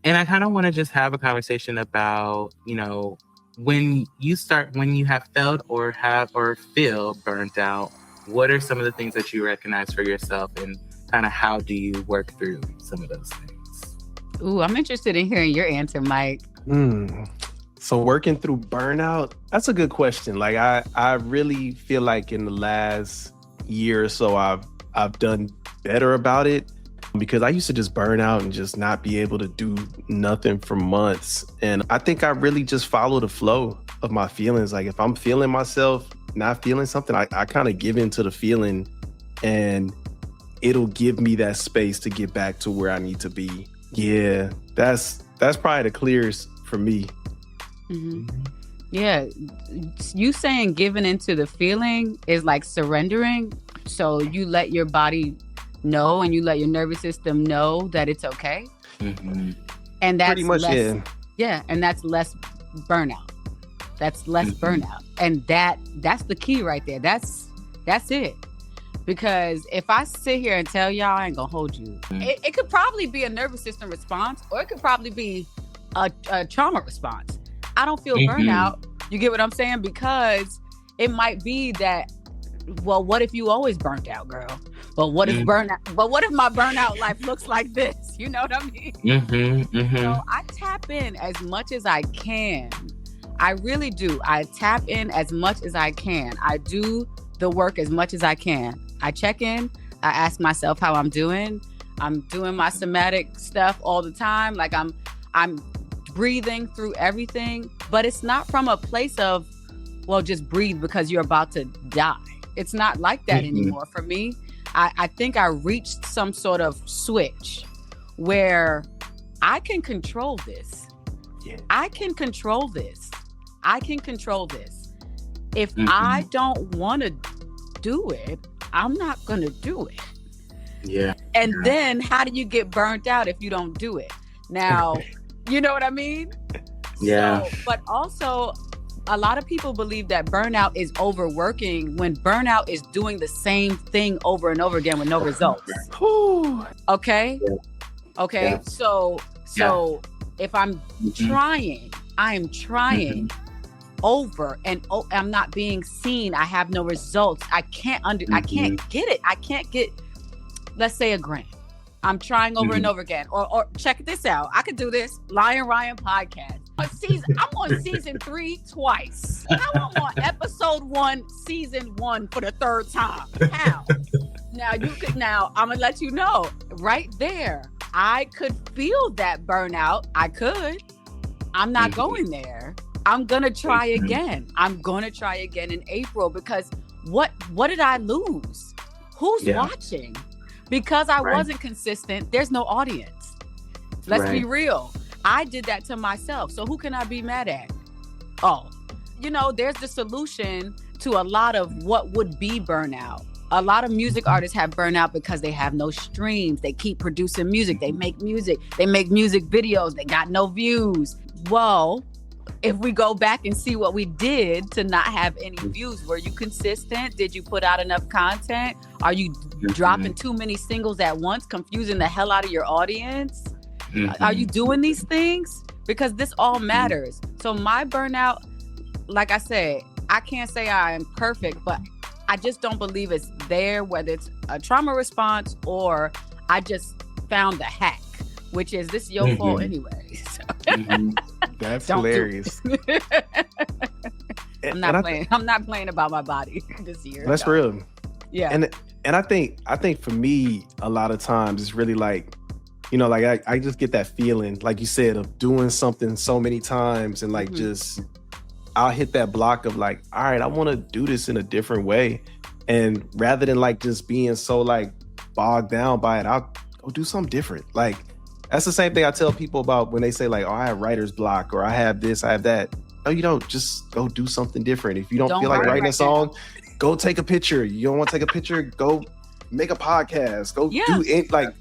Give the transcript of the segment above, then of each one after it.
And I kind of want to just have a conversation about, when you have felt or feel burnt out, what are some of the things that you recognize for yourself, and kind of how do you work through some of those things? Ooh, I'm interested in hearing your answer, Mike. So working through burnout, that's a good question. Like I really feel like in the last year or so, I've done better about it, because I used to just burn out and just not be able to do nothing for months. And I think I really just follow the flow of my feelings. Like if I'm feeling myself not feeling something, I kind of give into the feeling, and it'll give me that space to get back to where I need to be. Yeah, that's probably the clearest for me. Mm-hmm. Yeah, you saying giving into the feeling is like surrendering. So you let your body know and you let your nervous system know that it's okay. Mm-hmm. And that's pretty much, less, yeah. Yeah, and that's less burnout. That's less burnout. And that's the key right there. That's it. Because if I sit here and tell y'all, I ain't gonna hold you. It could probably be a nervous system response, or it could probably be a trauma response. I don't feel burnout. You get what I'm saying? Because it might be that, well, what if you always burnt out, girl? Well, what if burnout? But what if my burnout life looks like this? You know what I mean? So I tap in as much as I can. I really do. I tap in as much as I can. I do the work as much as I can. I check in. I ask myself how I'm doing. I'm doing my somatic stuff all the time. Like I'm breathing through everything, but it's not from a place of, well, just breathe because you're about to die. It's not like that anymore for me. I think I reached some sort of switch where I can control this. Yeah. I can control this. If I don't want to do it, I'm not going to do it. Yeah. And then how do you get burnt out if you don't do it? Now, you know what I mean? Yeah. So, but also, a lot of people believe that burnout is overworking, when burnout is doing the same thing over and over again with no results. Okay? Yeah. Okay. Yeah. So if I'm trying, I am trying over and I'm not being seen. I have no results. I can't get it. I can't get, let's say, a grant. I'm trying over and over again. Or check this out. I could do this. Lion Ryan podcast. I'm on season 3 twice. How I'm on episode 1, season 1 for the 3rd time. How? Now I'm gonna let you know right there. I could feel that burnout. I could. I'm not going there. I'm gonna try again. I'm gonna try again in April, because what did I lose? Who's watching? Because I wasn't consistent, there's no audience. Let's be real. I did that to myself. So who can I be mad at? Oh, there's the solution to a lot of what would be burnout. A lot of music artists have burnout because they have no streams. They keep producing music. They make music videos. They got no views. Well, if we go back and see what we did to not have any views, were you consistent? Did you put out enough content? Are you dropping too many singles at once, confusing the hell out of your audience? Are you doing these things? Because this all matters. So my burnout, like I said, I can't say I am perfect, but I just don't believe it's there, whether it's a trauma response or I just found the hack, which is, this is your fault anyway. So. That's hilarious. I'm not playing about my body this year. That's real. Yeah. And I think for me, a lot of times it's really like, I just get that feeling, like you said, of doing something so many times and like just, I'll hit that block of like, all right, I want to do this in a different way. And rather than like just being so like bogged down by it, I'll go do something different. Like, that's the same thing I tell people about when they say like, oh, I have writer's block, or I have this, I have that. No, you don't. Just go do something different. If you don't feel like writing a song, go take a picture. You don't want to take a picture, go make a podcast. Go do it. Like,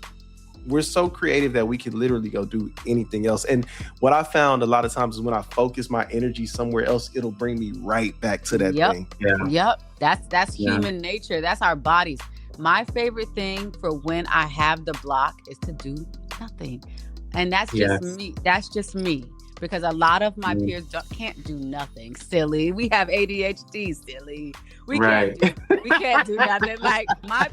we're so creative that we can literally go do anything else. And what I found a lot of times is when I focus my energy somewhere else, it'll bring me right back to that thing. Yep. That's human nature. That's our bodies. My favorite thing for when I have the block is to do nothing. And that's just me. That's just me. Because a lot of my peers can't do nothing, silly. We have ADHD, silly. We can't do nothing. Like my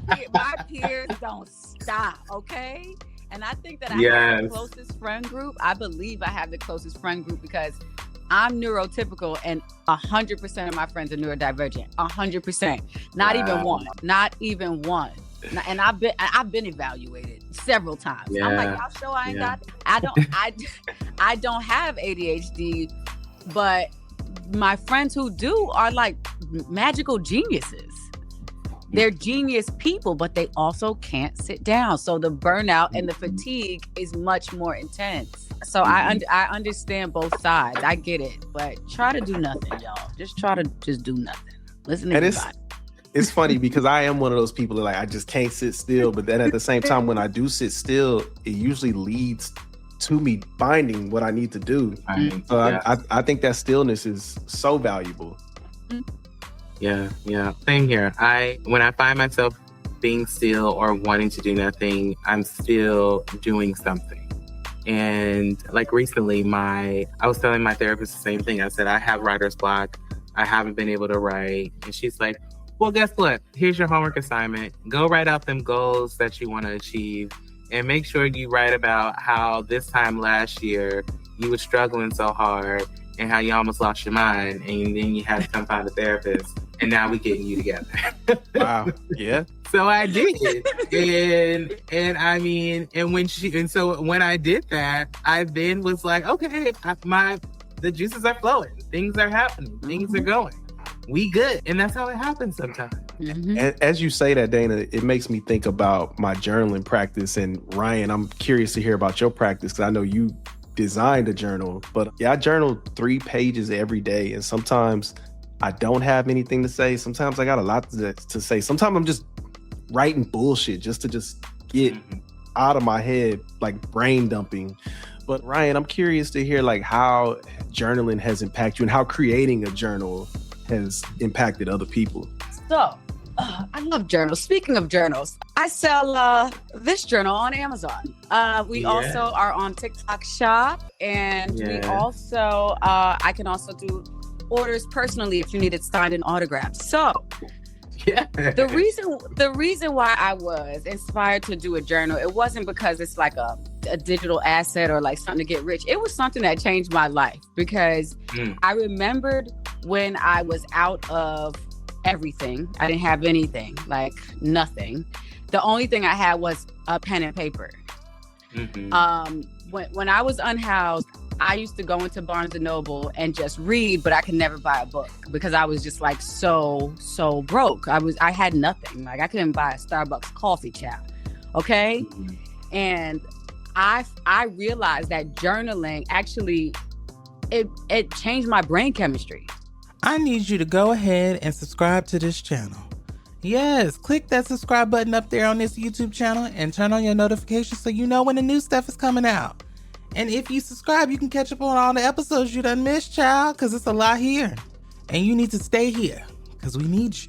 peers don't stop, okay? And I think that I have the closest friend group. I believe I have the closest friend group because I'm neurotypical and 100% of my friends are neurodivergent. 100%. Not even one. Not even one. And I've been evaluated several times. I'm like, y'all sure I ain't got it? I don't have ADHD, but my friends who do are like magical geniuses. They're genius people, but they also can't sit down. So the burnout and the fatigue is much more intense. So I understand both sides. I get it, but try to do nothing, y'all. Just try to do nothing. Listen to everybody. It's funny because I am one of those people that like I just can't sit still, but then at the same time when I do sit still, it usually leads to me finding what I need to do. So I think that stillness is so valuable. Yeah. Same here. When I find myself being still or wanting to do nothing, I'm still doing something. And like recently, I was telling my therapist the same thing. I said, I have writer's block. I haven't been able to write. And she's like, well, guess what? Here's your homework assignment. Go write out them goals that you want to achieve and make sure you write about how this time last year you were struggling so hard and how you almost lost your mind and then you had to come find a therapist and now we're getting you together. Wow. Yeah. So I did. And so when I did that, I then was like, okay, the juices are flowing. Things are happening. Things are going. We good. And that's how it happens sometimes. As you say that, Dana, it makes me think about my journaling practice. And Ryan, I'm curious to hear about your practice because I know you designed a journal. But I journal 3 pages every day. And sometimes I don't have anything to say. Sometimes I got a lot to say. Sometimes I'm just writing bullshit just to get out of my head, like brain dumping. But Ryan, I'm curious to hear like how journaling has impacted you and how creating a journal has impacted other people. So, I love journals. Speaking of journals, I sell this journal on Amazon. We also are on TikTok Shop, and we also I can also do orders personally if you need it signed and autographed. So, the reason why I was inspired to do a journal, it wasn't because it's like a digital asset or like something to get rich. It was something that changed my life because I remembered when I was out of everything. I didn't have anything, like nothing. The only thing I had was a pen and paper. When I was unhoused, I used to go into Barnes & Noble and just read, but I could never buy a book because I was just like so broke. I had nothing. Like I couldn't buy a Starbucks coffee child. Okay? And I realized that journaling actually it changed my brain chemistry. I need you to go ahead and subscribe to this channel. Yes, click that subscribe button up there on this YouTube channel and turn on your notifications so you know when the new stuff is coming out. And if you subscribe, you can catch up on all the episodes you done missed, child, because it's a lot here. And you need to stay here because we need you.